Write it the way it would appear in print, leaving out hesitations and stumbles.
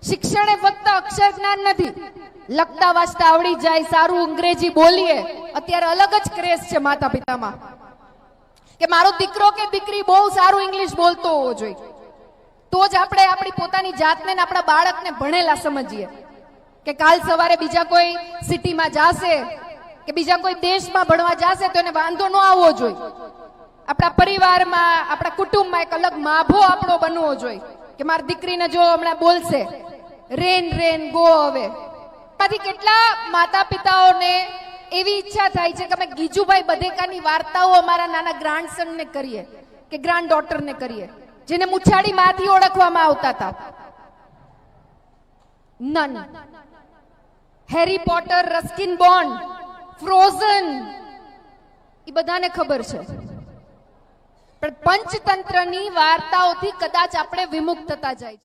શિક્ષણ એ ફક્ત અક્ષર જ્ઞાન નથી, લખતા વાંચતા આવડી જાય, સારું અંગ્રેજી બોલીએ. અત્યારે અલગ જ ક્રેઝ છે માતા પિતામાં કે મારો દીકરો કે દીકરી બહુ સારું ઇંગ્લિશ બોલતો હોવો જોઈએ, તો જ આપણે આપણી પોતાની જાતને ને આપણા બાળકને ભણેલા સમજીએ કે કાલ સવારે બીજા કોઈ સિટીમાં જાશે કે બીજા કોઈ દેશમાં ભણવા જાશે તો એને વાંધો ન આવવો જોઈએ. આપણા પરિવારમાં, આપણા કુટુંબમાં એક અલગ માભો આપણો બનવો જોઈએ કે મારી દીકરીને જો હમણાં બોલશે રેન રેન ગો હવે. આથી કેટલા માતા પિતાઓને એવી ઈચ્છા થાય છે કે અમે ગીજુભાઈ બધેકાની વાર્તાઓ અમારા નાના ગ્રાન્ડસન ને કરીએ કે ગ્રાન્ડ ડોટર ને કરીએ, જેને મુછાડી માંથી ઓળખવામાં આવતા હતા. નન, Harry Potter, Ruskin Bond, Frozen, એ બધાને ખબર છે, પણ પંચતંત્રની વાર્તાઓથી કદાચ આપણે વિમુખ થતા જાય.